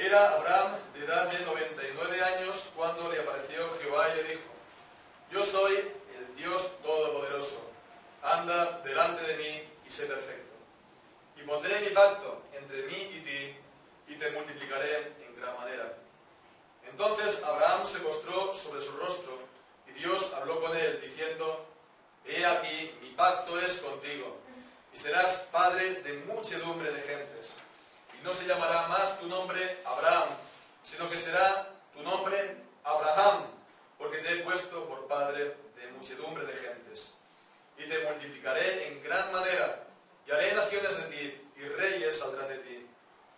Era Abraham de edad de 99 años cuando le apareció Jehová y le dijo: Yo soy el Dios Todopoderoso, anda delante de mí y sé perfecto. Y pondré mi pacto entre mí y ti, y te multiplicaré en gran manera. Entonces Abraham se postró sobre su rostro, y Dios habló con él, diciendo: He aquí, mi pacto es contigo, y serás padre de muchedumbre de gentes. Y no se llamará más tu nombre Abraham, sino que será tu nombre Abraham, porque te he puesto por padre de muchedumbre de gentes. Y te multiplicaré en gran manera, y haré naciones de ti, y reyes saldrán de ti.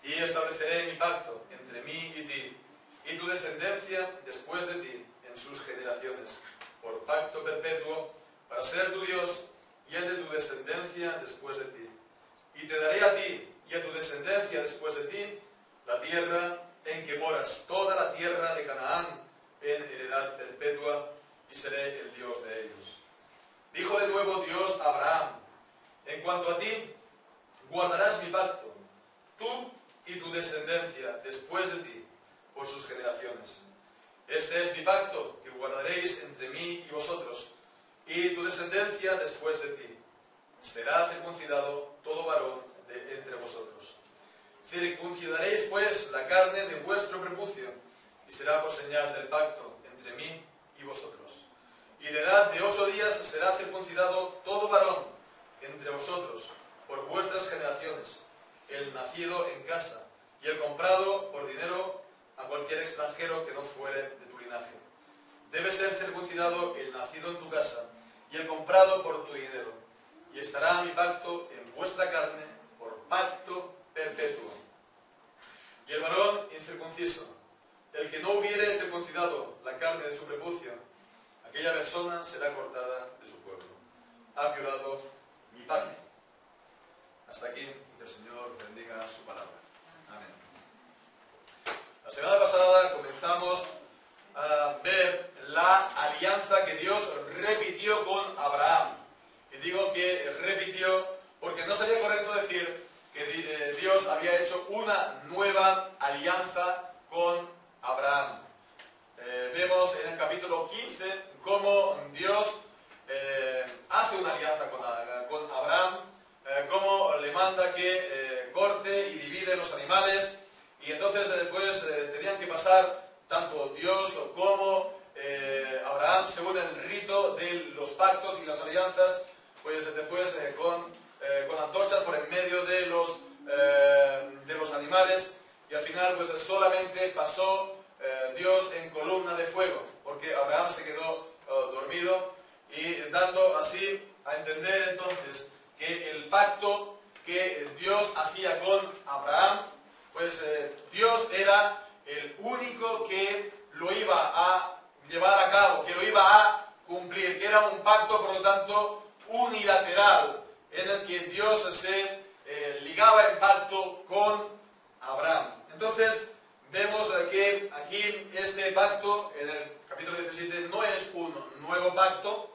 Y estableceré mi pacto entre mí y ti, y tu descendencia después de ti, en sus generaciones, por pacto perpetuo, para ser tu Dios, y el de tu descendencia después de ti. Y te daré a ti y a tu descendencia después de ti la tierra en que moras, toda la tierra de Canaán, en heredad perpetua, y seré el Dios de ellos. Dijo de nuevo Dios a Abraham: En cuanto a ti, guardarás mi pacto, tú y tu descendencia después de ti, por sus generaciones. Este es mi pacto que guardaréis entre mí y vosotros, y tu descendencia después de ti. Será circuncidado todo varón de entre vosotros. Circuncidaréis pues la carne de vuestro prepucio, y será por señal del pacto entre mí y vosotros. Y de edad de 8 días será circuncidado todo varón entre vosotros, por vuestras generaciones, el nacido en casa, y el comprado por dinero a cualquier extranjero que no fuere de tu linaje. Debe ser circuncidado el nacido en tu casa, y el comprado por tu dinero. Y estará mi pacto en vuestra carne por pacto perpetuo. Y el varón incircunciso, el que no hubiere circuncidado la carne de su prepucio, aquella persona será cortada de su pueblo. Ha violado mi pacto. Hasta aquí, que el Señor bendiga su palabra. Amén. La semana pasada comenzamos a ver la alianza que Dios repitió con Abraham. Y digo que repitió porque no sería correcto decir que Dios había hecho una nueva alianza con Abraham. Vemos en el capítulo 15 cómo Dios hace una alianza con Abraham, cómo le manda que corte y divide los animales, y entonces después tenían que pasar tanto Dios como Abraham, según el rito de los pactos y las alianzas, pues después con antorchas por en medio de los animales, y al final pues solamente pasó Dios en columna de fuego, porque Abraham se quedó dormido, y dando así a entender entonces que el pacto que Dios hacía con Abraham, pues Dios era el único que lo iba a llevar a cabo, que lo iba a cumplir, que era un pacto, por lo tanto, unilateral, en el que Dios se ligaba en pacto con Abraham. Entonces, vemos que aquí este pacto, en el capítulo 17, no es un nuevo pacto,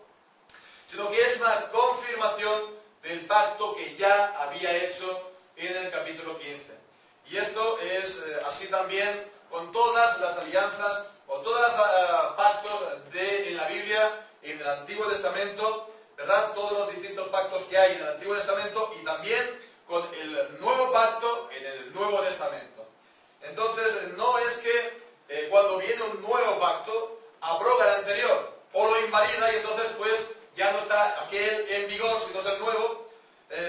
sino que es una confirmación del pacto que ya había hecho en el capítulo 15. Y esto es así también con todas las alianzas o todos los pactos en la Biblia, en el Antiguo Testamento, ¿verdad? Todos los distintos pactos que hay en el Antiguo Testamento, y también con el nuevo pacto en el Nuevo Testamento. Entonces, no es que cuando viene un nuevo pacto abroga el anterior o lo invalida, y entonces pues ya no está aquel en vigor, sino es el nuevo,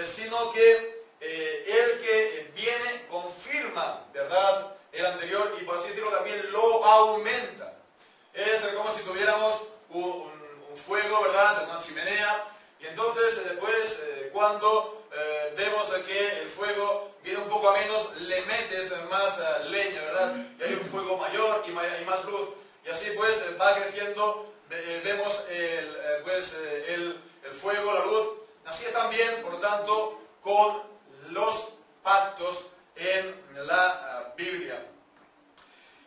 sino que el que viene confirma, ¿verdad?, el anterior, y por así decirlo también lo aumenta. Es como si tuviéramos un fuego, ¿verdad?, una chimenea, y entonces después cuando vemos que el fuego viene un poco a menos, le metes más leña, ¿verdad?, y hay un fuego mayor y más luz, y así pues va creciendo, vemos el fuego, la luz. Así es también, por lo tanto, con los pactos en la Biblia.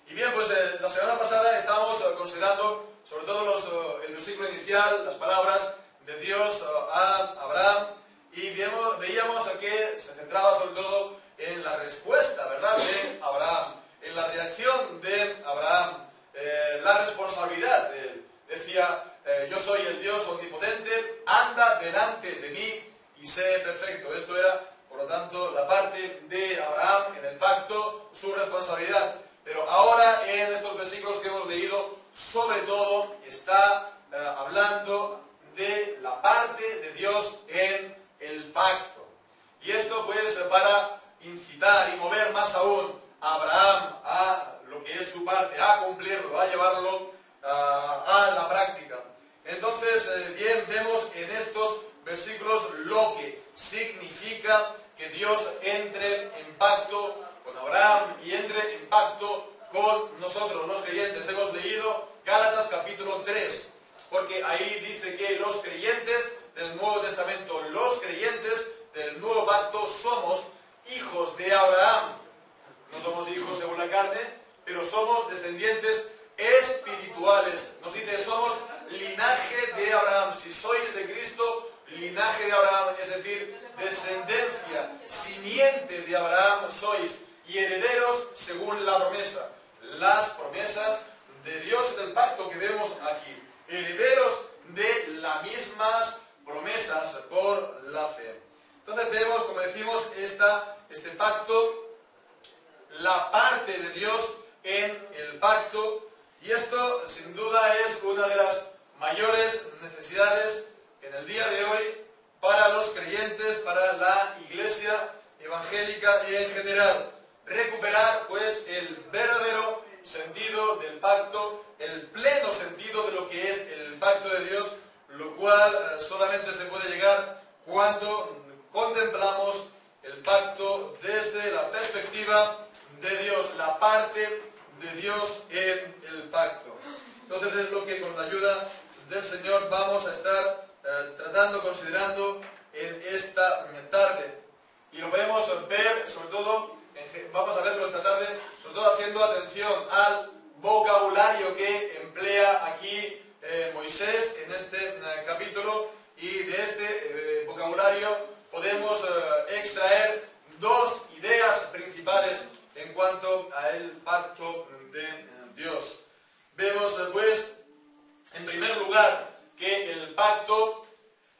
Y bien, pues la semana pasada estábamos considerando sobre todo el versículo inicial, las palabras de Dios a Abraham, y veíamos que se centraba sobre todo en la respuesta, ¿verdad?, de Abraham, en la pacto, su responsabilidad. Pero ahora en estos versículos que hemos leído, sobre todo está hablando de la parte de Dios en el pacto. Y esto pues para incitar y mover más aún a Abraham a lo que es su parte, a cumplirlo, a llevarlo a la práctica. Entonces, bien, vemos en estos versículos lo que significa que Dios entre en pacto con Abraham y entre en pacto con nosotros, los creyentes. Hemos leído Gálatas capítulo 3, porque ahí dice que los creyentes del Nuevo Testamento, los creyentes del nuevo pacto, somos hijos de Abraham. No somos hijos según la carne, pero somos descendientes espirituales. Nos dice, somos linaje de Abraham. Si sois de Cristo, linaje de Abraham, es decir, descendencia, simiente de Abraham sois, y herederos según la promesa. Las promesas de Dios del pacto que vemos aquí. Herederos de las mismas promesas por la fe. Entonces vemos, como decimos, este pacto, la parte de Dios en el pacto, y esto sin duda es una de las mayores necesidades en el día de hoy para los creyentes, para la iglesia evangélica y en general. Recuperar pues el verdadero sentido del pacto, el pleno sentido de lo que es el pacto de Dios, lo cual solamente se puede llegar cuando contemplamos el pacto desde la perspectiva de Dios, la parte de Dios en el pacto. Entonces es lo que con la ayuda del Señor vamos a estar tratando, considerando en esta tarde. Y lo podemos ver, sobre todo, vamos a verlo esta tarde, sobre todo haciendo atención al vocabulario que emplea aquí Moisés en este capítulo, y de este vocabulario podemos extraer dos ideas principales en cuanto al pacto de Dios. Vemos pues, en primer lugar, que el pacto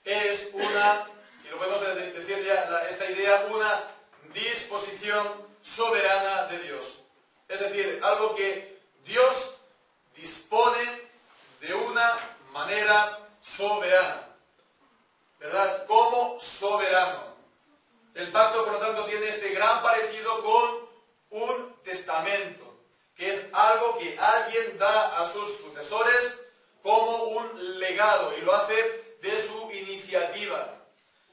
es una, y lo podemos decir ya, esta idea, una disposición soberana de Dios. Es decir, algo que Dios dispone de una manera soberana, ¿verdad? Como soberano. El pacto, por lo tanto, tiene este gran parecido con un testamento, que es algo que alguien da a sus sucesores como un legado, y lo hace de su iniciativa.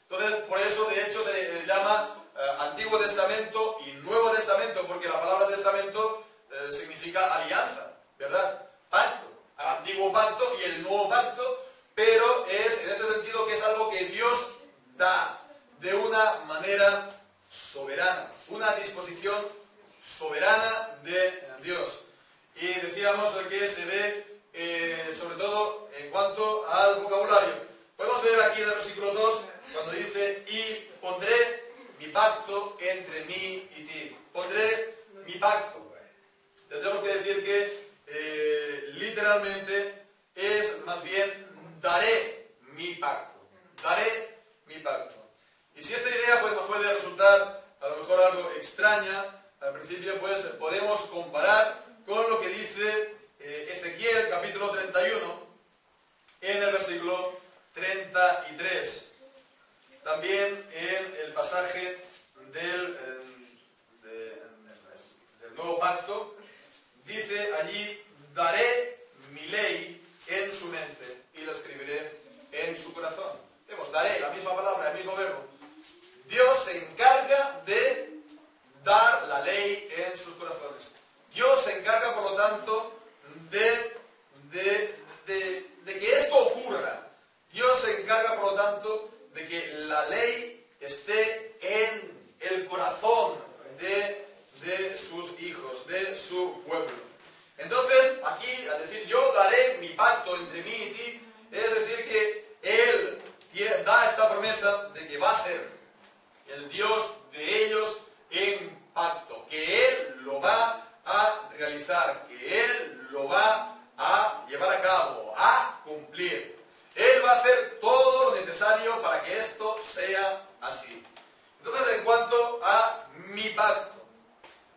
Entonces, por eso, de hecho, se le llama Antiguo Testamento y Nuevo Testamento, porque la palabra testamento significa alianza, ¿verdad? Pacto. El antiguo pacto y el nuevo pacto, pero es en este sentido que es algo que Dios da de una manera soberana, una disposición soberana de Dios. Y decíamos que se ve sobre todo en cuanto al vocabulario. Podemos ver aquí en el versículo 2 cuando dice: y pondré mi pacto entre mí y ti. Pondré mi pacto. Tendremos que decir que literalmente es más bien daré mi pacto. Daré mi pacto. Y si esta idea pues nos puede resultar a lo mejor algo extraña al principio, pues podemos comparar con lo que dice Ezequiel capítulo 31 en el versículo 33. También en el pasaje del nuevo pacto dice allí: daré mi ley en su mente y la escribiré en su corazón. Vemos, daré, la misma palabra, el mismo verbo. Dios se encarga de dar la ley en sus corazones. Dios se encarga, por lo tanto, de que esto ocurra. Dios se encarga, por lo tanto, de que la ley esté en el corazón de sus hijos, de su pueblo. Entonces, aquí, al decir yo daré mi pacto entre mí y ti, es decir que Él da esta promesa de que va a ser el Dios de ellos en pacto, que Él lo va a realizar, que Él lo va a llevar a cabo, a cumplir. Él va a hacer todo lo necesario para que esto sea así. Entonces, en cuanto a mi pacto,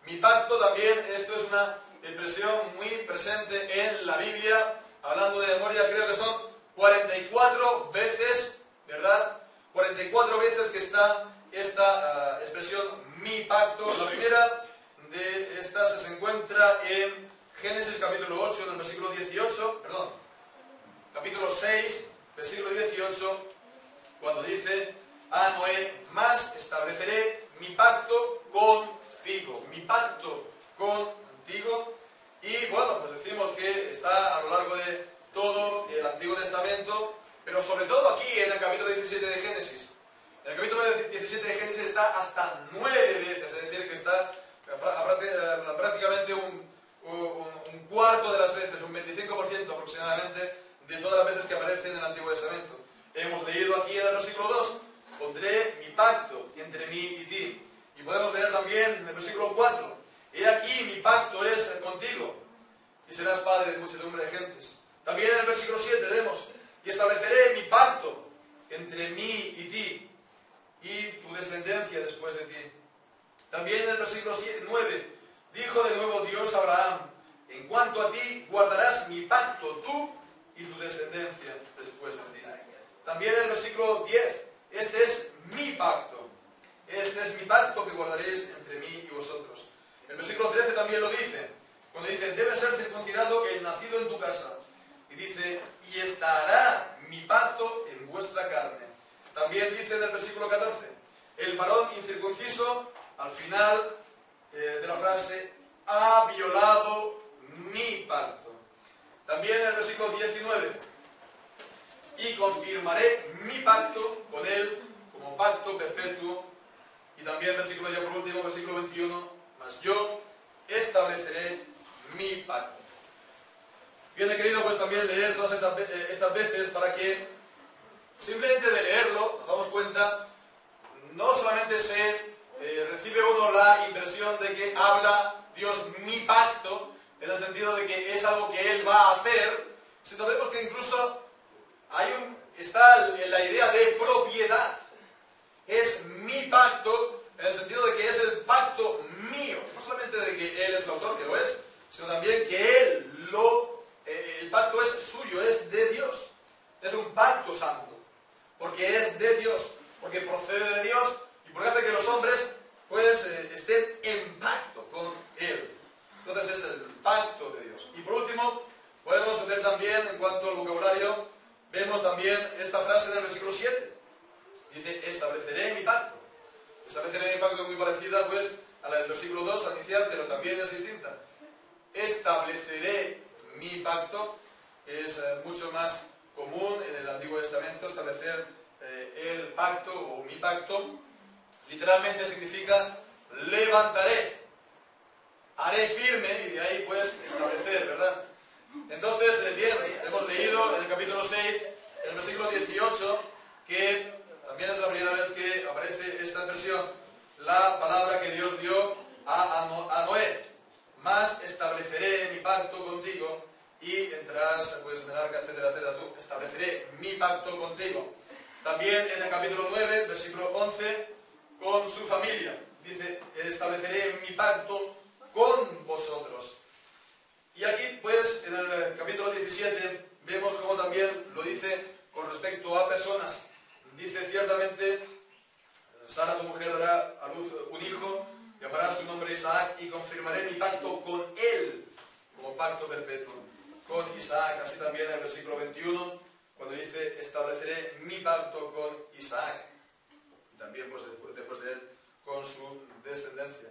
Mi pacto también, esto es una expresión muy presente en la Biblia, hablando de memoria, creo que son 44 veces, ¿verdad? 44 veces que está esta expresión, mi pacto. La primera de estas se encuentra en Génesis capítulo 8, en el versículo 18, perdón, capítulo 6, versículo 18, cuando dice a Noé, mas estableceré mi pacto contigo, mi pacto contigo. Y bueno, pues decimos que está a lo largo de todo el Antiguo Testamento, pero sobre todo aquí en el capítulo 17 de Génesis. En el capítulo 17 de Génesis está hasta 9 veces, es decir, que está prácticamente un cuarto de las veces, un 25% aproximadamente de todas las veces que aparece en el Antiguo Testamento. Hemos leído aquí en el versículo 2, pondré mi pacto entre mí y ti. Y podemos leer también en el versículo 4, he aquí mi pacto es contigo, y serás padre de muchedumbre de gentes. También en el versículo 7 vemos, y estableceré mi pacto entre mí y ti, y tu descendencia después de ti. También en el versículo 9, dijo de nuevo Dios a Abraham, en cuanto a ti guardarás mi pacto tú y tu descendencia después de ti. También en el versículo 10, este es mi pacto. Este es mi pacto que guardaréis entre mí y vosotros. El versículo 13 también lo dice, cuando dice, debe ser circuncidado el nacido en tu casa. Y dice, y estará mi pacto en vuestra carne. También dice en el versículo 14, el varón incircunciso, al final de la frase, ha violado mi pacto. También en el versículo 19, y confirmaré mi pacto con él como pacto perpetuo. Y también versículo ya por último, versículo 21, mas yo estableceré mi pacto. Bien, he querido pues también leer todas estas veces para que simplemente de leerlo nos damos cuenta, no solamente recibe uno la impresión de que habla Dios mi pacto, en el sentido de que es algo que Él va a hacer, sino vemos que incluso está la idea de propiedad. Es mi pacto, en el sentido de que es el pacto mío. No solamente de que Él es el autor, que lo es, sino también que el pacto es suyo, es de Dios. Es un pacto santo, porque es de Dios, porque procede de Dios y porque hace que los hombres pues estén en pacto con Él. Entonces es el pacto de Dios. Y por último, podemos ver también, en cuanto al vocabulario, vemos también esta frase en el versículo 7. Dice, estableceré mi pacto. Estableceré mi pacto, muy parecida pues a la del versículo 2, al inicial, pero también es distinta. Estableceré mi pacto es mucho más común en el Antiguo Testamento. Establecer el pacto o mi pacto literalmente significa levantaré, haré firme, y de ahí pues establecer, ¿verdad? Entonces, bien, hemos leído en el capítulo 6, en el versículo 18, que también es la primera vez que aparece esta expresión, la palabra que Dios dio a Noé. Mas estableceré mi pacto contigo y entrarás pues en el arca, etcétera, etcétera. Tú estableceré mi pacto contigo. También en el capítulo 9, versículo 11, con su familia. Dice, estableceré mi pacto con vosotros. Y aquí pues en el capítulo 17 vemos como también lo dice con respecto a personas. Dice ciertamente, Sara tu mujer dará a luz un hijo, llamará su nombre Isaac, y confirmaré mi pacto con él como pacto perpetuo. Con Isaac, así también en el versículo 21, cuando dice, estableceré mi pacto con Isaac. Y también pues después de él, con su descendencia.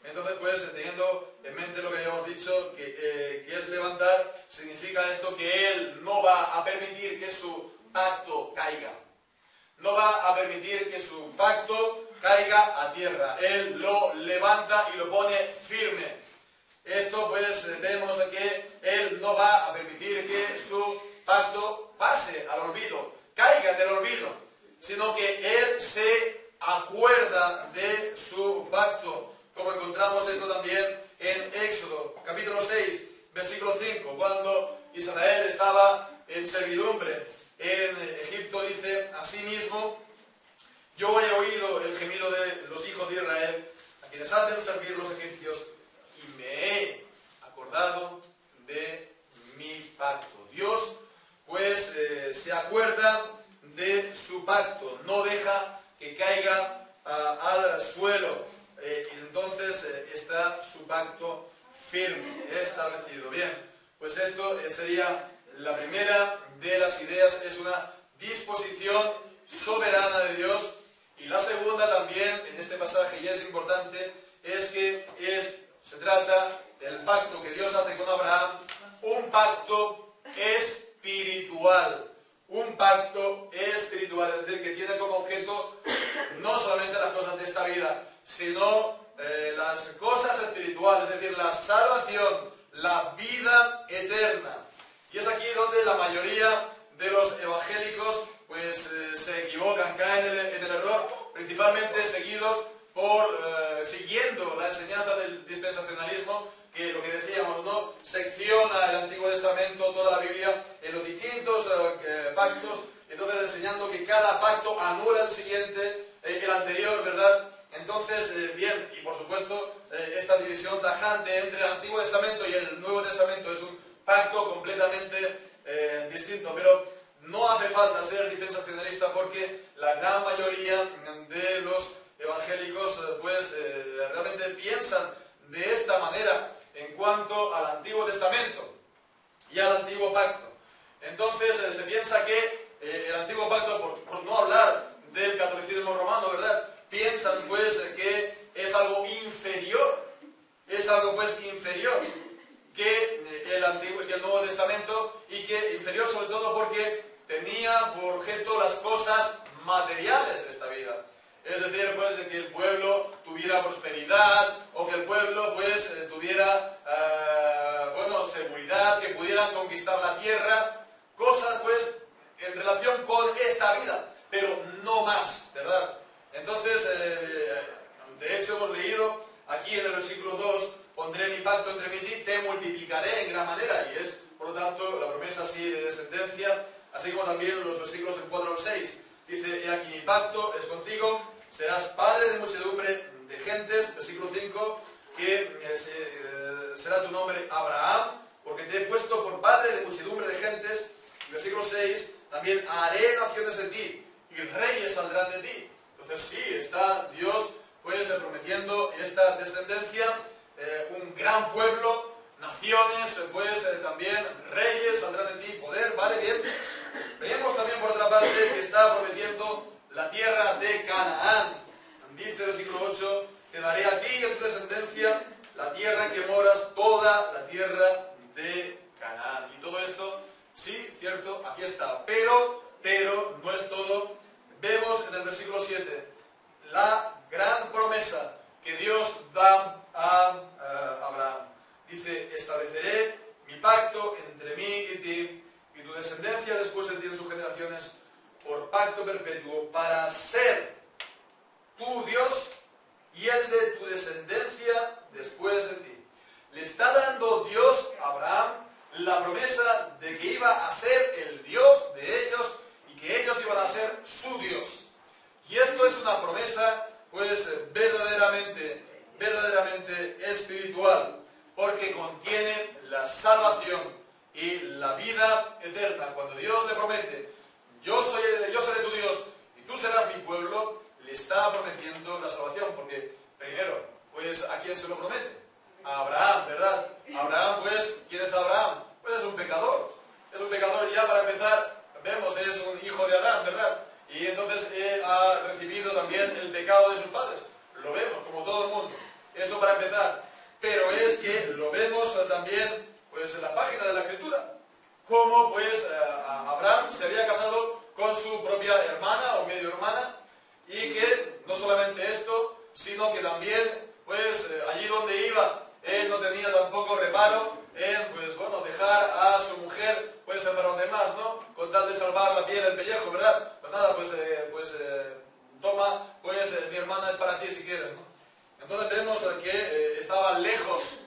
Entonces pues teniendo en mente lo que habíamos dicho, que es levantar, significa esto que él no va a permitir que su pacto caiga. No va a permitir que su pacto caiga a tierra. Él lo levanta y lo pone firme. Esto pues vemos que Él no va a permitir que su pacto pase al olvido, caiga en el olvido, sino que Él se acuerda de su pacto, como encontramos esto también en Éxodo, capítulo 6, versículo 5, cuando Israel estaba en servidumbre en Egipto, dice, asimismo, yo he oído el gemido de los hijos de Israel, a quienes hacen servir los egipcios, su pacto firme, establecido. Bien, pues esto sería la primera de las ideas, es una disposición soberana de Dios. Y la segunda también, en este pasaje, y es importante, es que se trata del pacto que Dios hace con Abraham, un pacto espiritual. Un pacto espiritual, es decir, que tiene como objeto no solamente las cosas de esta vida, sino las cosas espirituales, es decir, la salvación, la vida eterna. Y es aquí donde la mayoría de los evangélicos pues se equivocan, caen en el error, principalmente siguiendo la enseñanza del dispensacionalismo, que lo que decíamos, ¿no?, secciona el Antiguo Testamento, toda la Biblia, en los distintos pactos, entonces enseñando que cada pacto anula el siguiente, el anterior, ¿verdad? Entonces, bien, y por supuesto, esta división tajante entre el Antiguo Testamento y el Nuevo Testamento es un pacto completamente distinto, pero no hace falta ser dispensacionalista porque la gran mayoría de los evangélicos realmente piensan de esta manera en cuanto al Antiguo Testamento y al Antiguo Pacto. Entonces se piensa que el Antiguo Pacto, por no hablar del catolicismo romano, ¿verdad?, piensan pues que es algo inferior, que el Antiguo y el Nuevo Testamento, y que inferior sobre todo porque tenía por objeto las cosas materiales de esta vida. Es decir, pues, de que el pueblo tuviera prosperidad, o que el pueblo pues tuviera seguridad, que pudieran conquistar la tierra, cosas pues en relación con esta vida, pero no más, ¿verdad? Entonces, de hecho hemos leído aquí en el versículo 2, pondré mi pacto entre mí y ti, te multiplicaré en gran manera, y es por lo tanto la promesa así de descendencia, así como también los versículos del 4 al 6. Dice, he aquí mi pacto es contigo, serás padre de muchedumbre de gentes, versículo 5, que será tu nombre Abraham, porque te he puesto por padre de muchedumbre de gentes. Y versículo 6, también haré naciones de ti, y reyes saldrán de ti. Entonces sí, está Dios pues prometiendo esta descendencia, un gran pueblo, naciones, también reyes saldrán de ti, poder, ¿vale? Bien. Veamos también por otra parte que está prometiendo la tierra de Canaán. Dice el versículo 8, te daré a ti y a tu descendencia la tierra en que moras, toda la tierra de Canaán. Y todo esto, sí, cierto, aquí está. Pero no es todo. Vemos en el versículo 7 la gran promesa que Dios da a Abraham. Dice, estableceré mi pacto entre mí y ti y tu descendencia después de ti en sus generaciones por pacto perpetuo para ser tu Dios y el de tu descendencia después de ti. Le está dando Dios a Abraham la promesa de que iba a ser el Dios de ellos y que ellos iban a ser su Dios. Y esto es una promesa pues verdaderamente espiritual, porque contiene la salvación y la vida eterna. Cuando Dios le promete, yo seré tu Dios y tú serás mi pueblo, le está prometiendo la salvación, porque primero, pues ¿a quién se lo promete? A Abraham, ¿verdad? Abraham, pues, ¿quién es Abraham? Pues es un pecador. Es un pecador, ya para empezar, vemos, es un hijo de Adán, ¿verdad? Y entonces ha recibido también el pecado de sus padres. Lo vemos, como todo el mundo. Eso para empezar. Pero es que lo vemos también pues en la página de la Escritura. Cómo pues Abraham se había casado con su propia hermana o medio hermana, y que no solamente esto, sino que también pues allí donde iba, él no tenía tampoco reparo en dejar a su mujer pues para los demás, ¿no? Con tal de salvar la piel, el pellejo, ¿verdad? Pues nada, toma, pues mi hermana es para ti si quieres, ¿no? Entonces vemos que estaba lejos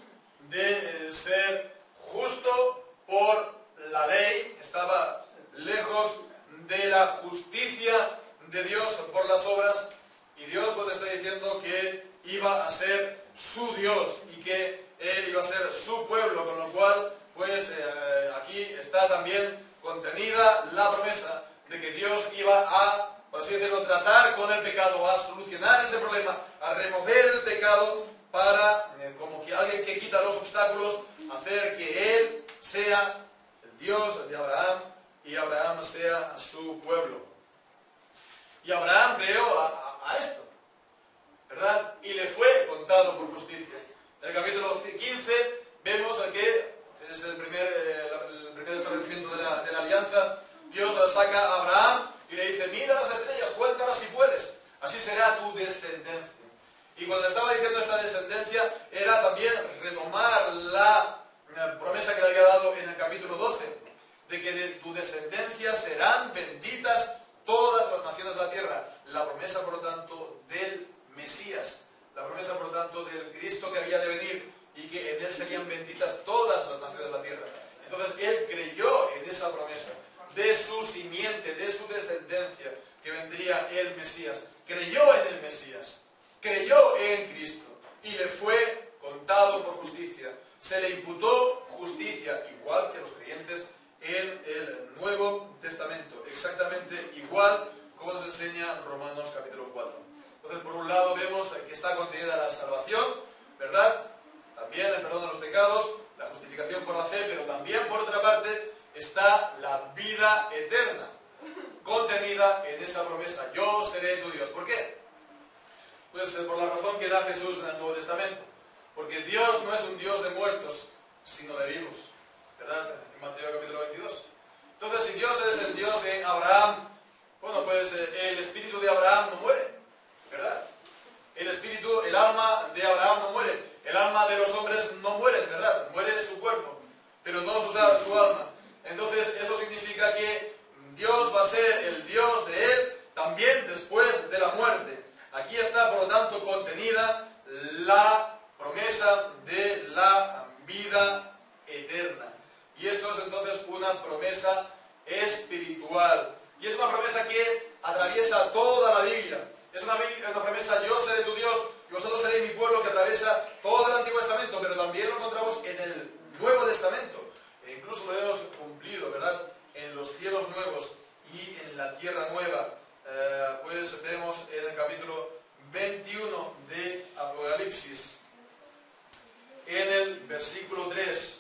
de ser justo por la ley, estaba lejos de la justicia de Dios por las obras, y Dios pues está diciendo que iba a ser su Dios y que Él iba a ser su pueblo, con lo cual pues aquí está también contenida la promesa de que Dios iba a, por así decirlo, tratar con el pecado, a solucionar ese problema, a remover el pecado para, como que alguien que quita los obstáculos, hacer que Él sea el Dios de Abraham y Abraham sea su pueblo. Y Abraham creó a esto, ¿verdad? Y le fue contado por justicia. En el capítulo 15 vemos que es el primer establecimiento de la alianza. Dios saca a Abraham y le dice: mira las estrellas, cuéntalas si puedes, así será tu descendencia. Y cuando estaba diciendo esta descendencia, era también retomar la promesa que le había dado en el capítulo 12, de que de tu descendencia serán benditas todas las naciones de la tierra. La promesa, por lo tanto, del Mesías, la promesa, por lo tanto, del Cristo que había de venir, y que en él serían benditas todas las naciones de la tierra. Entonces él creyó en esa promesa, de su simiente, de su descendencia, que vendría el Mesías. Creyó en el Mesías, creyó en Cristo, y le fue contado por justicia. Se le imputó justicia, igual que los creyentes en el Nuevo Testamento, exactamente igual como nos enseña Romanos capítulo 4. Entonces, por un lado vemos que está contenida la salvación, ¿verdad? También el perdón de los pecados, la justificación por la fe, pero también, por otra parte, está la vida eterna, contenida en esa promesa: yo seré tu Dios. ¿Por qué? Pues por la razón que da Jesús en el Nuevo Testamento. Porque Dios no es un Dios de muertos, sino de vivos, ¿verdad? En Mateo capítulo 22. Entonces, si Dios es el Dios de Abraham, bueno, pues el espíritu de Abraham no muere, ¿verdad? El espíritu, el alma de Abraham no muere. El alma de los hombres no muere, ¿verdad? Muere su cuerpo, pero no su alma. Entonces, eso significa que Dios va a ser el Dios de él también después de la muerte. Aquí está, por lo tanto, contenida la promesa de la vida eterna. Y esto es entonces una promesa espiritual. Y es una promesa que atraviesa toda la Biblia. Es una promesa: yo seré tu Dios y vosotros seréis mi pueblo, que atraviesa todo el Antiguo Testamento, pero también lo encontramos en el Nuevo Testamento. E incluso lo hemos cumplido, ¿verdad? En los cielos nuevos y en la tierra nueva. Pues vemos en el capítulo 21 de Apocalipsis, en el versículo 3.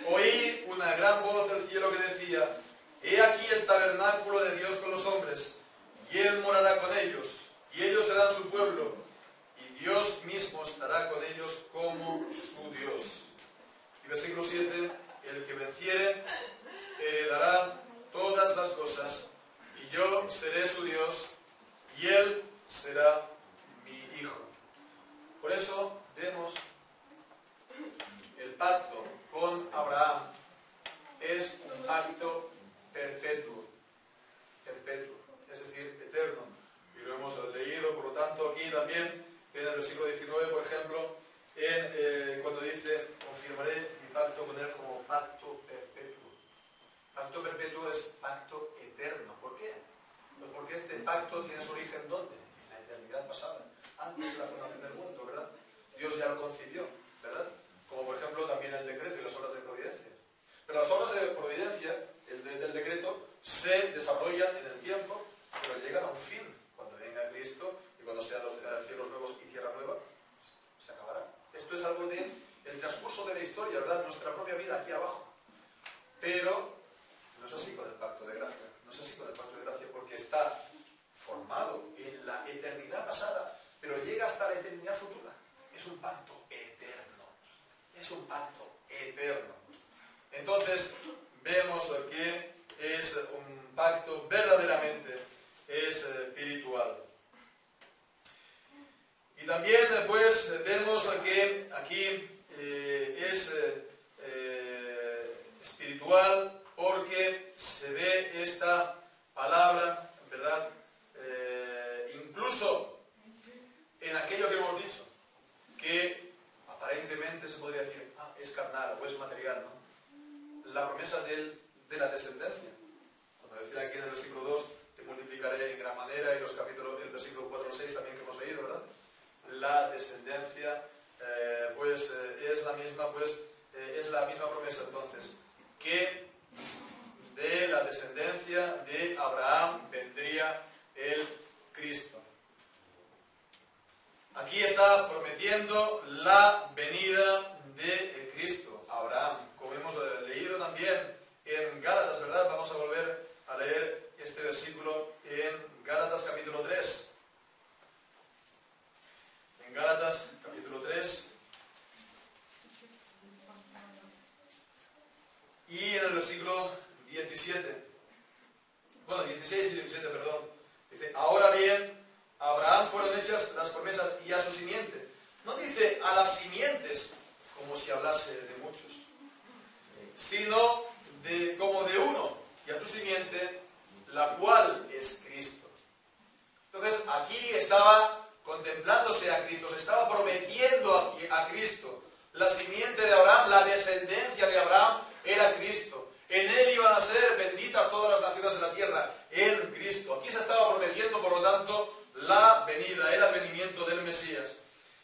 Oí una gran voz del cielo que decía: he aquí el tabernáculo de Dios con los hombres, y Él morará con ellos, y ellos serán su pueblo, y Dios mismo estará con ellos como su Dios. Y versículo 7, el que venciere heredará todas las cosas, y yo seré su Dios, y Él será mi hijo. Por eso vemos el pacto con Abraham es un pacto perpetuo, es decir, eterno. Y lo hemos leído, por lo tanto, aquí también, en el versículo 19, por ejemplo, cuando dice: confirmaré mi pacto con él como pacto perpetuo. Pacto perpetuo es pacto eterno. ¿Por qué? Pues porque este pacto tiene su origen ¿dónde? En la eternidad pasada, antes de la fundación del mundo, ¿verdad? Dios ya lo concibió, ¿verdad? Como por ejemplo también el decreto y las obras de providencia. Pero las obras de providencia, del decreto, se desarrollan en el tiempo, pero llegan a un fin. Cuando venga Cristo y cuando sean los cielos nuevos y tierra nueva, se acabará. Esto es algo del transcurso de la historia, ¿verdad? Nuestra propia vida aquí abajo. Pero no es así con el pacto de gracia. No es así con el pacto de gracia, porque está formado en la eternidad pasada, pero llega hasta la eternidad futura. Es un pacto eterno. Es un pacto eterno. Entonces, vemos que es un pacto verdaderamente espiritual. Y también, pues, vemos que aquí es espiritual porque se ve esta palabra, ¿verdad? Incluso en aquello que hemos dicho, que aparentemente se podría decir: es carnal o es material, ¿no? La promesa de la descendencia. Cuando decía aquí en el versículo 2: te multiplicaré en gran manera, y el versículo 4 al 6 también que hemos leído, ¿verdad? La descendencia, es la misma promesa, entonces, que de la descendencia de Abraham vendría el Cristo. Aquí está prometiendo las simientes, como si hablase de muchos, sino como de uno, y a tu simiente, la cual es Cristo. Entonces aquí estaba contemplándose a Cristo, se estaba prometiendo a Cristo. La simiente de Abraham, la descendencia de Abraham era Cristo. En él iban a ser benditas todas las naciones de la tierra, en Cristo. Aquí se estaba prometiendo, por lo tanto, la venida, el advenimiento del Mesías.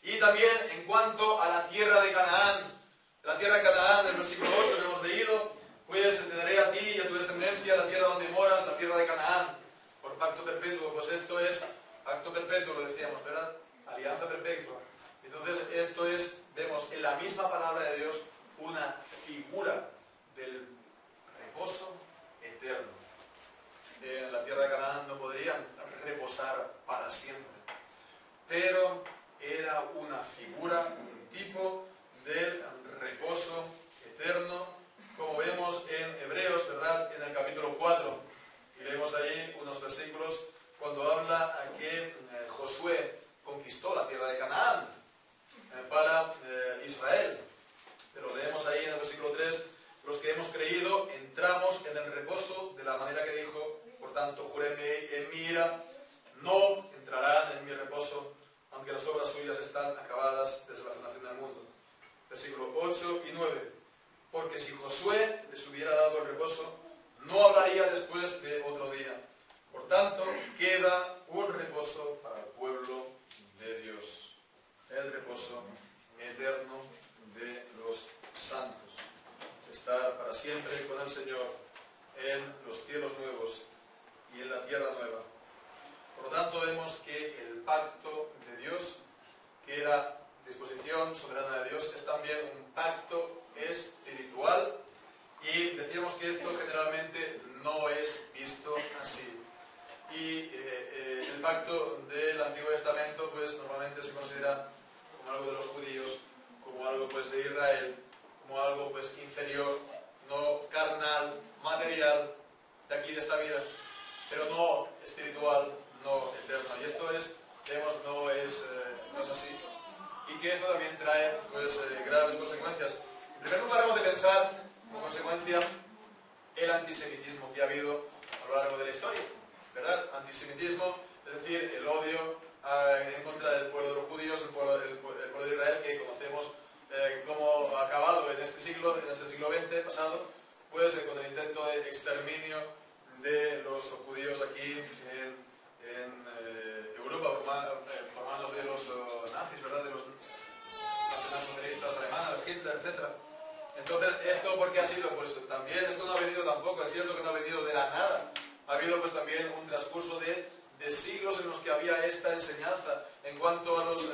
Y también en cuanto a la tierra de Canaán, el versículo 8 que hemos leído, pues te daré a ti y a tu descendencia la tierra donde moras, la tierra de Canaán, por pacto perpetuo. Pues esto es pacto perpetuo, lo decíamos, ¿verdad? Alianza perpetua. Entonces esto es, vemos en la misma palabra de Dios, una figura del reposo eterno. En la tierra de Canaán no podrían reposar para siempre, pero era una figura, un tipo del reposo eterno, como vemos en Hebreos, ¿verdad? En el capítulo 4, y leemos ahí unos versículos cuando habla a que Josué conquistó la tierra de Canaán para Israel. Pero leemos ahí en el versículo 3, los que hemos creído entramos en el reposo de la manera que dijo, por tanto juré en mi ira, no entrarán en mi reposo, aunque las obras suyas están acabadas desde la fundación del mundo. Versículos 8 y 9. Porque si Josué les hubiera dado el reposo, no hablaría después de otro día. Por tanto, queda un reposo para el pueblo de Dios. El reposo eterno de los santos. Estar para siempre con el Señor en los cielos nuevos y en la tierra nueva. Por lo tanto, vemos que el pacto de Dios, que era disposición soberana de Dios, es también un pacto espiritual, y decíamos que esto generalmente no es visto así. Y el pacto del Antiguo Testamento pues normalmente se considera como algo de los judíos, como algo pues de Israel, como algo pues inferior, no carnal, material, de aquí de esta vida, pero no espiritual, no eterno. Y esto es, vemos, no es así. Y que esto también trae pues graves consecuencias. En primer lugar, hemos de pensar, como consecuencia, el antisemitismo que ha habido a lo largo de la historia, ¿verdad? Antisemitismo, es decir, el odio en contra del pueblo de los judíos, el pueblo de Israel, que conocemos cómo ha acabado en este siglo XX pasado, pues con el intento de exterminio de los judíos aquí en Europa, por manos de los nazis, ¿verdad? De los nacionalsocialistas alemanes, Hitler, etc. Entonces, ¿esto por qué ha sido? Pues también esto no ha venido tampoco, es cierto que no ha venido de la nada. Ha habido pues también un transcurso de siglos en los que había esta enseñanza en cuanto a los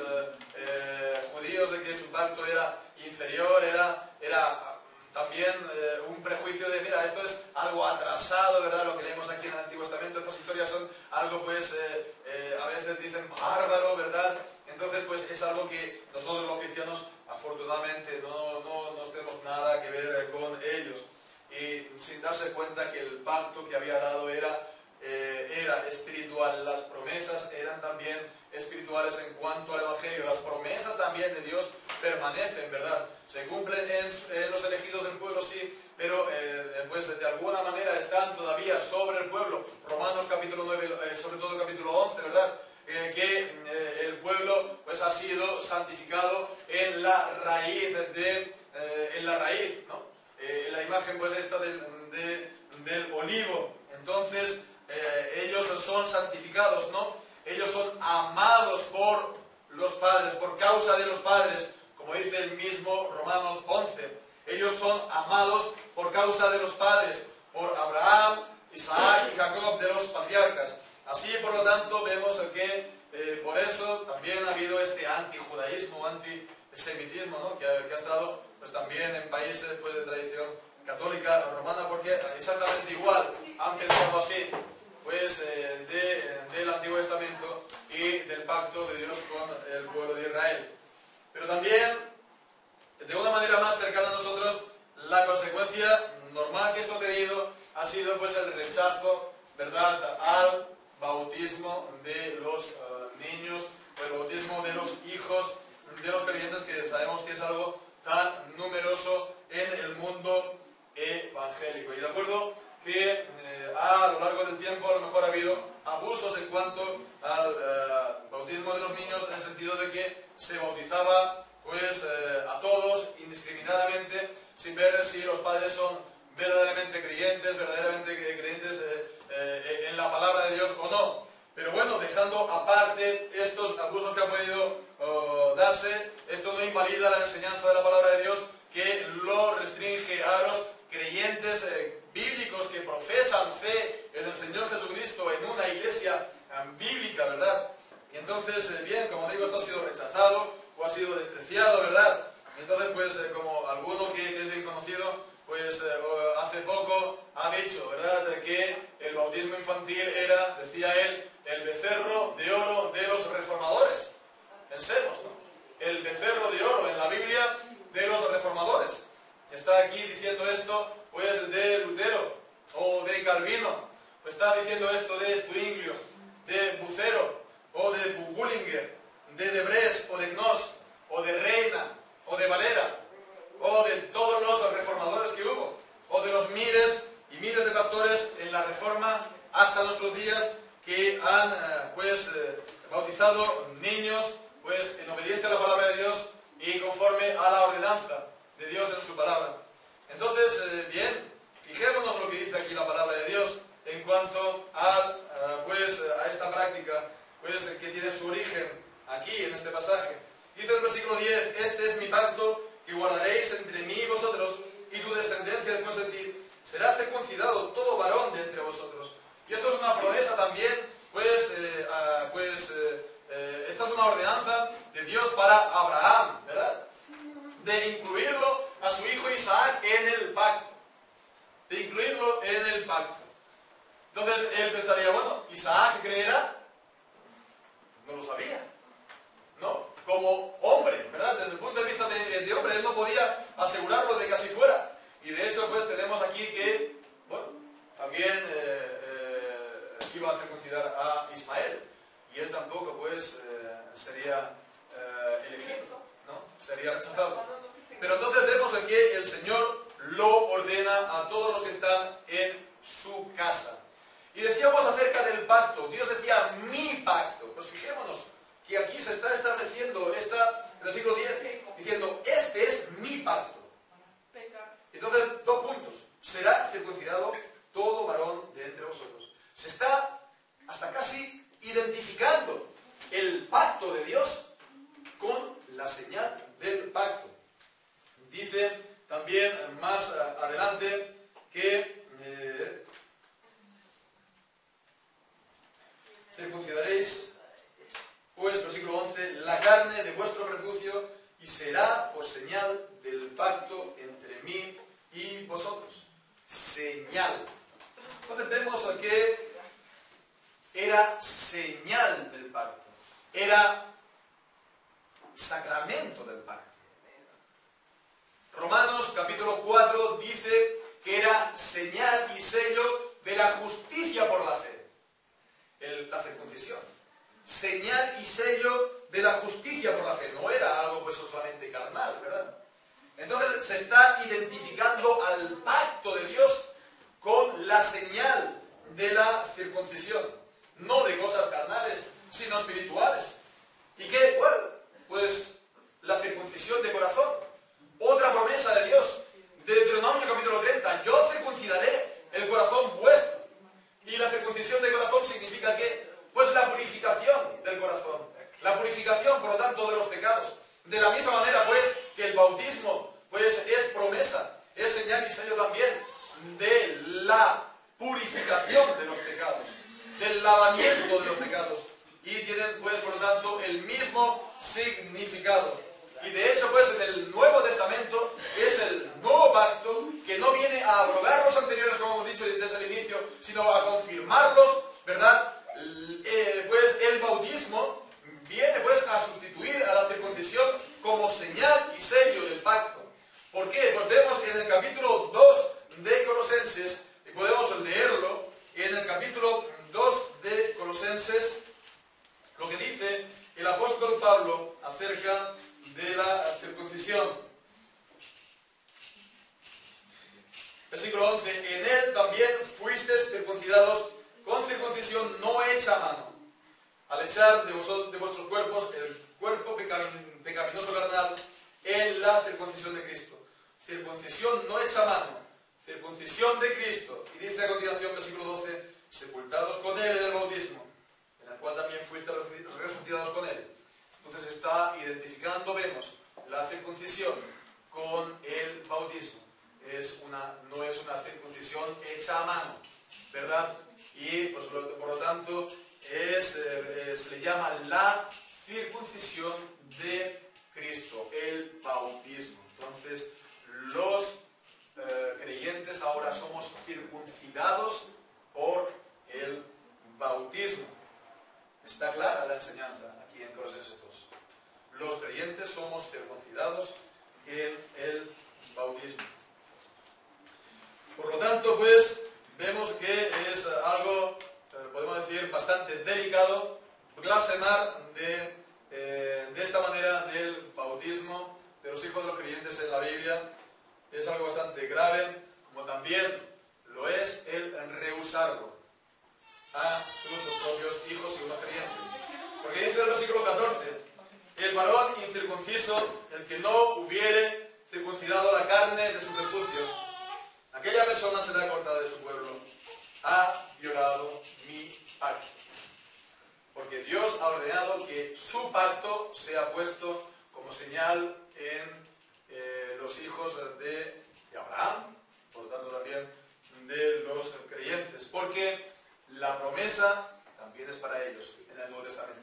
judíos, de que su pacto era inferior, era también un prejuicio de, mira, esto es algo atrasado, ¿verdad? Lo que leemos aquí en el Antiguo Testamento, estas historias son algo pues, a veces dicen bárbaro, ¿verdad? Entonces pues es algo que nosotros los cristianos afortunadamente no tenemos nada que ver con ellos. Y sin darse cuenta que el pacto que había dado era espiritual, las promesas eran también espirituales en cuanto al Evangelio, las promesas también de Dios permanecen, ¿verdad? Se cumplen en los elegidos del pueblo, sí, pero pues de alguna manera están todavía sobre el pueblo. Romanos capítulo 9, sobre todo capítulo 11, ¿verdad? Que el pueblo pues ha sido santificado en la raíz, ¿no? La imagen pues esta del olivo. Entonces ellos son santificados, ¿no? Ellos son amados por los padres, por causa de los padres, como dice el mismo Romanos 11. Ellos son amados por causa de los padres, por Abraham, Isaac y Jacob, de los patriarcas. Así, por lo tanto, vemos que por eso también ha habido este antijudaísmo, antisemitismo, ¿no? que ha estado pues también en países pues, de tradición católica romana, porque exactamente igual han pensado así pues del Antiguo Testamento y del pacto de Dios con el pueblo de Israel. Pero también, de una manera más cercana a nosotros, la consecuencia normal que esto ha tenido ha sido pues el rechazo, ¿verdad?, al bautismo de los niños, o el bautismo de los hijos de los creyentes, que sabemos a todos indiscriminadamente, sin ver si los padres son verdaderamente creyentes en la palabra de Dios o no. Pero bueno, dejando aparte estos abusos que han podido darse, esto no invalida la enseñanza de la palabra de Dios, que lo restringe a los creyentes bíblicos que profesan fe en el Señor Jesucristo en una iglesia bíblica, ¿verdad? Y entonces, bien, como digo, esto ha sido rechazado o ha sido despreciado, ¿verdad? Entonces, pues, como alguno que es bien conocido, pues hace poco ha dicho, ¿verdad?, que el bautismo infantil era, decía él, el becerro de oro de los reformadores. Pensemos, ¿no? El becerro de oro en la Biblia de los reformadores. Está aquí diciendo esto, pues, de Lutero o de Calvino. Está diciendo esto de Zwinglio, de Bucero o de Bullinger, de Debres o de Gnos o de Reina o de Valera o de todos los reformadores que hubo, o de los miles y miles de pastores en la Reforma hasta nuestros días que han bautizado niños pues en obediencia a la palabra de Dios y conforme a la ordenanza de Dios en su palabra. Entonces, bien, fijémonos lo que dice aquí la palabra de Dios en cuanto a esta práctica pues que tiene su origen aquí en este pasaje. Dice el versículo 10: este es mi pacto que guardaréis entre mí y vosotros, y tu descendencia después de ti, será circuncidado todo varón de entre vosotros. Y esto es una promesa también, esta es una ordenanza de Dios para Abraham, ¿verdad? De incluirlo a su hijo Isaac en el pacto. De incluirlo en el pacto. Entonces él pensaría, bueno, ¿Isaac creerá? No lo sabía, ¿no? Como hombre, ¿verdad? Desde el punto de vista de hombre, él no podía asegurarlo de que así fuera. Y de hecho, pues tenemos aquí que, bueno, también iba a circuncidar a Ismael. Y él tampoco, pues, sería elegido, ¿no? Sería rechazado. Pero entonces vemos que el Señor lo ordena a todos los que están en su casa. Y decíamos acerca del pacto. Dios decía, mi pacto. Pues fijémonos que aquí se está estableciendo el versículo 10, diciendo, este es mi pacto. Entonces, 2 puntos. Será circuncidado todo varón de entre vosotros. Se está hasta casi identificando el pacto de Dios con la señal del pacto. Dice también más adelante que circuncidaréis, pues, versículo 11, la carne de vuestro prepucio, y será por señal del pacto entre mí y vosotros. Señal. Entonces vemos que era señal del pacto. Era sacramento del pacto. Romanos capítulo 4 dice que era señal y sello de la justicia por la fe. La circuncisión. Señal y sello de la justicia por la fe. No era algo pues solamente carnal, ¿verdad? Entonces se está identificando al pacto de Dios con la señal de la circuncisión. No de cosas carnales, sino espirituales. ¿Y qué? Bueno, pues la circuncisión de corazón. Otra promesa de Dios. De Deuteronomio capítulo 30. Yo circuncidaré el corazón vuestro. Y la circuncisión de corazón significa ¿qué? Pues la purificación del corazón. La purificación, por lo tanto, de los pecados. De la misma manera, pues, que el bautismo, pues, es promesa, es señal y sello también de la purificación de los pecados, del lavamiento de los pecados. Y tienen, pues, por lo tanto, el mismo significado. Y de hecho, pues, en el Nuevo Testamento es el nuevo pacto que no viene a abrogar los anteriores, como hemos dicho desde el inicio, sino a confirmarlos, ¿verdad? Pues el bautismo viene, pues, a sustituir a la circuncisión como señal y sello del pacto. ¿Por qué? Pues vemos en el capítulo 2 de Colosenses, y podemos leerlo, en el capítulo 2 de Colosenses, lo que dice el apóstol Pablo acerca de la circuncisión. Versículo 11. En él también fuisteis circuncidados con circuncisión no hecha a mano, al echar de vuestros cuerpos el cuerpo pecaminoso carnal en la la circuncisión de Cristo. Circuncisión no hecha a mano, circuncisión de Cristo. Y dice a continuación, versículo 12, sepultados con Él en el bautismo, en el cual también fuiste resucitados con Él. Entonces está identificando, vemos, la circuncisión con el bautismo. No es una circuncisión hecha a mano, ¿verdad? Y pues, por lo tanto se le llama la circuncisión de Cristo, el bautismo. Entonces los creyentes ahora somos circuncidados por el bautismo. Está clara la enseñanza aquí en Colosenses 2. Los creyentes somos circuncidados en el bautismo. Por lo tanto, pues, vemos que es algo, podemos decir, bastante delicado blasfemar de esta manera del bautismo de los hijos de los creyentes en la Biblia. Es algo bastante grave, como también lo es el rehusarlo a sus propios hijos y unos creyentes. Porque dice el versículo 14, el varón incircunciso, el que no hubiere circuncidado la carne de su prepucio, aquella persona será cortada de su pueblo, ha violado mi pacto. Porque Dios ha ordenado que su pacto sea puesto como señal en los hijos de Abraham, por lo tanto también de los creyentes. Porque la promesa también es para ellos en el Nuevo Testamento.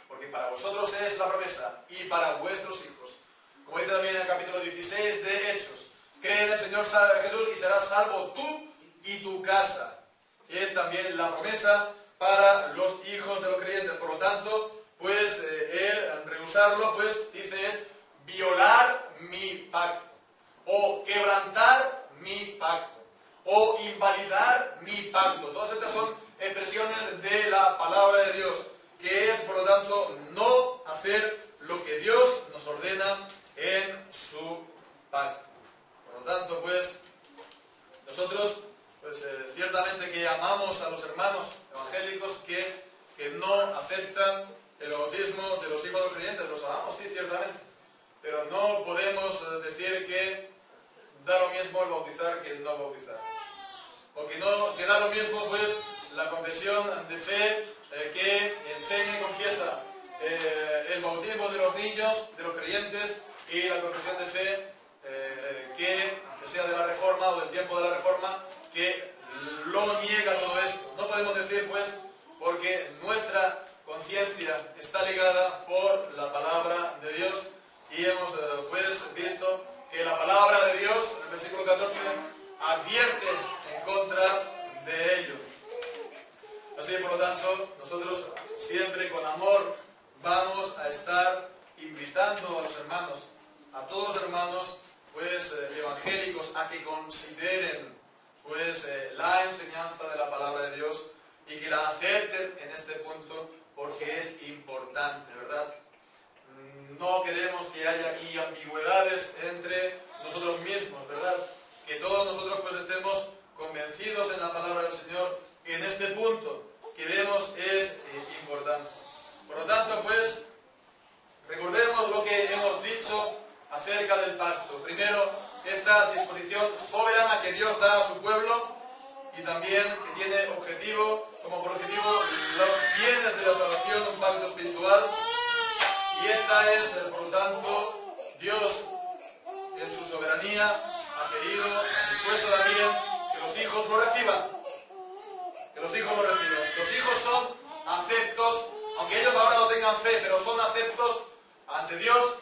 Porque para vosotros es la promesa y para vuestros hijos. Como dice también en el capítulo 16 de Hechos, cree en el Señor Jesús y serás salvo tú y tu casa. Es también la promesa para los hijos de los creyentes. Por lo tanto, pues el rehusarlo, pues dice es violar mi pacto, o quebrantar mi pacto, o invalidar mi pacto. Todas estas son expresiones de la palabra de Dios, que es, por lo tanto, no hacer lo que Dios nos ordena en su pacto. Por lo tanto, pues, nosotros, pues, ciertamente que amamos a los hermanos evangélicos que no aceptan el bautismo de los hijos de los creyentes. Los amamos, sí, ciertamente. Pero no podemos decir que da lo mismo el bautizar que el no bautizar. O que da lo mismo, pues, la confesión de fe que enseña y confiesa el bautismo de los niños, de los creyentes, y la confesión de fe que sea de la Reforma o del tiempo de la Reforma, que lo niega todo esto. No podemos decir, pues, porque nuestra conciencia está ligada por la palabra de Dios, y hemos pues visto que la palabra de Dios, en el versículo 14, advierte en contra de ello. Así, por lo tanto, nosotros siempre con amor vamos a estar invitando a los hermanos, a todos los hermanos, pues evangélicos, a que consideren pues la enseñanza de la palabra de Dios y que la acepten en este punto, porque es importante, ¿verdad? No queremos que haya aquí ambigüedades entre nosotros mismos, ¿verdad? Que todos nosotros pues estemos convencidos en la palabra del Señor en este punto que vemos es importante. Por lo tanto, pues, recordemos lo que hemos dicho acerca del pacto. Primero, esta disposición soberana que Dios da a su pueblo, y también que tiene como objetivo los bienes de la salvación, un pacto espiritual. Y esta es, por lo tanto, Dios en su soberanía ha querido, ha dispuesto también que los hijos lo reciban. Que los hijos lo reciban. Los hijos son aceptos, aunque ellos ahora no tengan fe, pero son aceptos ante Dios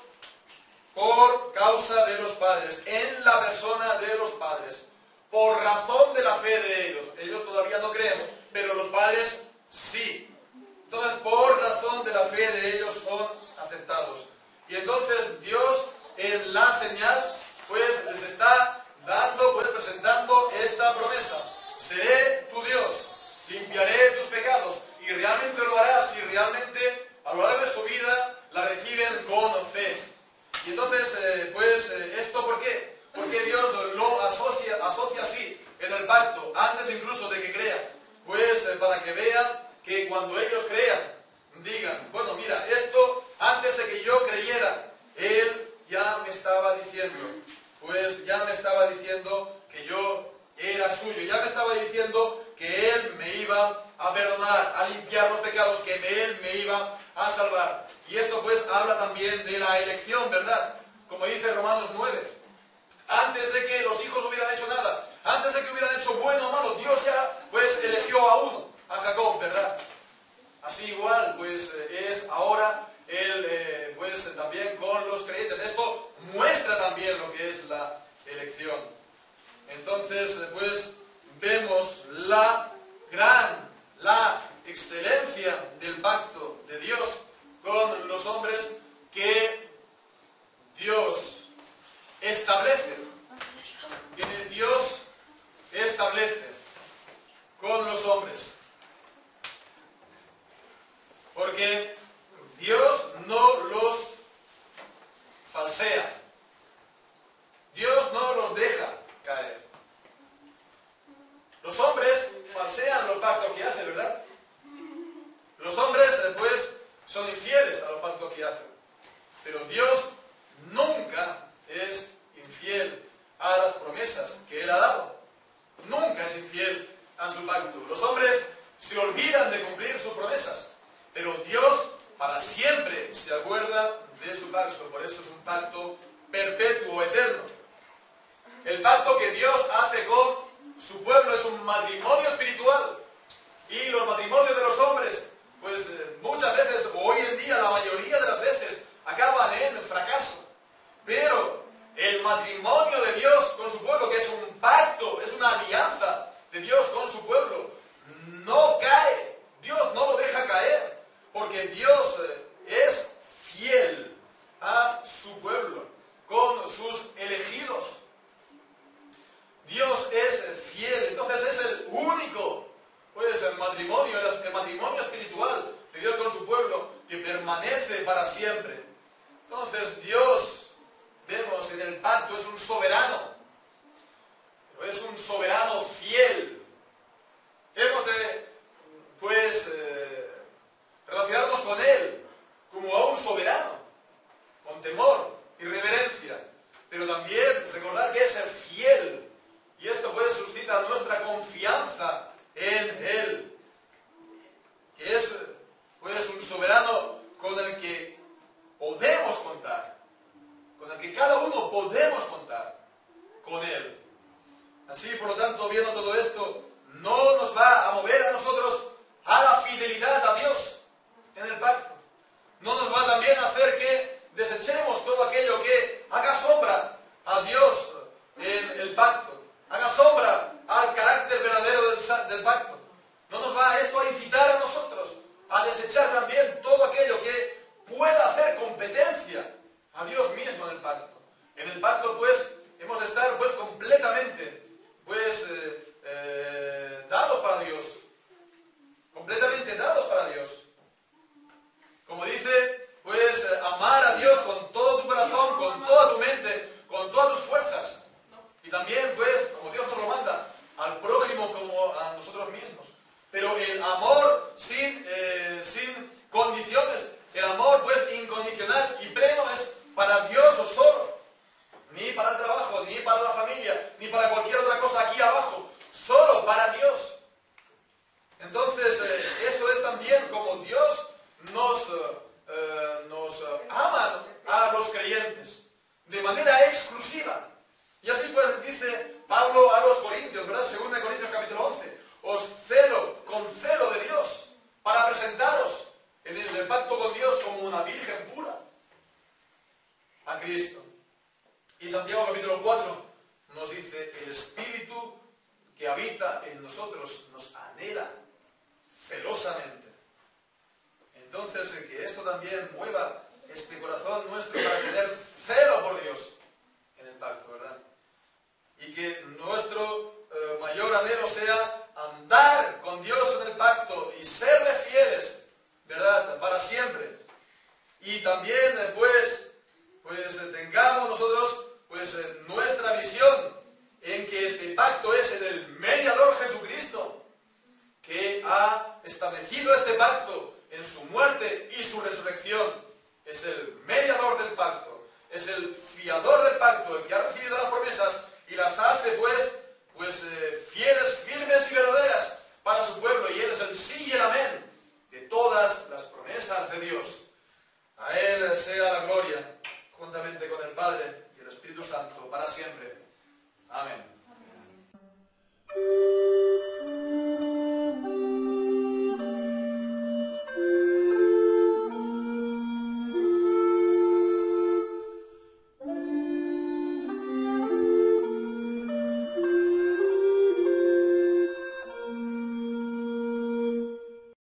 por causa de los padres, en la persona de los padres, por razón de la fe de ellos. Ellos todavía no creen, pero los padres sí. Entonces, por razón de la fe de ellos son aceptados. Y entonces Dios en la señal pues les está dando, pues presentando esta promesa: seré tu Dios, limpiaré tus pecados. Y realmente lo hará si realmente a lo largo de su vida la reciben con fe. Y entonces ¿esto por qué? Porque Dios lo asocia así en el pacto, antes incluso de que crean, pues para que vean que cuando ellos crean, digan, bueno, mira, esto antes de que yo creyera, Él ya me estaba diciendo. haciendo? Pues ya me estaba diciendo que yo era suyo, ya me estaba diciendo que Él me iba a perdonar, a limpiar los pecados, que Él me iba a salvar. Y esto pues habla también de la elección, ¿verdad? Como dice Romanos 9, antes de que los hijos hubieran hecho nada, antes de que hubieran hecho bueno o malo, Dios ya pues eligió a uno, a Jacob, ¿verdad? Así igual pues es ahora Él pues también con los creyentes. Esto muestra también lo que es la elección. Entonces pues vemos la excelencia del pacto de Dios con los hombres que Dios establece. Que Dios establece con los hombres. Porque Dios no los falsea. Dios no los deja caer. Los hombres falsean los pactos que hacen, ¿verdad? Los hombres, pues, son infieles a los pactos que hacen. Pero Dios nunca es infiel a las promesas que Él ha dado. Nunca es infiel a su pacto. Los hombres se olvidan de cumplir sus promesas. Pero Dios para siempre se acuerda de su pacto. Por eso es un pacto perpetuo, eterno. El pacto que Dios hace con su pueblo es un matrimonio espiritual. Y los matrimonios de los hombres, pues muchas veces, o hoy en día la mayoría de las veces, acaban en fracaso. Pero el matrimonio de Dios con su pueblo, que es un pacto, es una alianza de Dios con su pueblo, no cae. Dios no lo deja caer, porque Dios es fiel a su pueblo, con sus elegidos. Dios es fiel, entonces es el único, pues el matrimonio espiritual de Dios con su pueblo, que permanece para siempre. Entonces Dios, vemos en el pacto, es un soberano, pero es un soberano fiel. Hemos de, pues, relacionarnos con Él como a un soberano, con temor y reverencia, pero también recordar que es el fiel. Y esto pues suscita nuestra confianza en Él, que es pues un soberano con el que podemos contar, con el que cada uno podemos contar, con Él. Así, por lo tanto, viendo todo esto, no nos va a mover a nosotros a la fidelidad a Dios en el pacto. No nos va también a hacer que desechemos todo aquello que haga sombra a Dios en el pacto, haga sombra al carácter verdadero del pacto. No nos va esto a incitar a nosotros a desechar también todo aquello que pueda hacer competencia a Dios mismo en el pacto. En el pacto, pues, hemos de estar pues completamente pues dados para Dios. Completamente dados para Dios. Como dice, pues amar a Dios con todo tu corazón, con toda tu mente, con todas tus fuerzas. Y también, pues, como Dios nos lo manda, al prójimo como a nosotros mismos. Pero el amor sin condiciones, el amor pues incondicional y pleno es para Dios o solo. Ni para el trabajo, ni para la familia, ni para cualquier otra cosa aquí abajo. Solo para Dios. Entonces, eso es también como Dios nos ama a los creyentes. De manera exclusiva. Y así pues dice Pablo a los Corintios, ¿verdad? 2 Corintios capítulo 11. Os celo, con celo de Dios, para presentaros en el pacto con Dios como una virgen pura a Cristo. Y Santiago capítulo 4 nos dice, el Espíritu que habita en nosotros nos anhela celosamente. Entonces, que esto también mueva este corazón nuestro para tener celo por Dios en el pacto, ¿verdad? Y que nuestro mayor anhelo sea andar con Dios en el pacto y serle fieles, ¿verdad? Para siempre. Y también, pues tengamos nosotros pues nuestra visión en que este pacto es en el mediador Jesucristo, que ha establecido este pacto en su muerte y su resurrección. Es el mediador del pacto, es el fiador para siempre.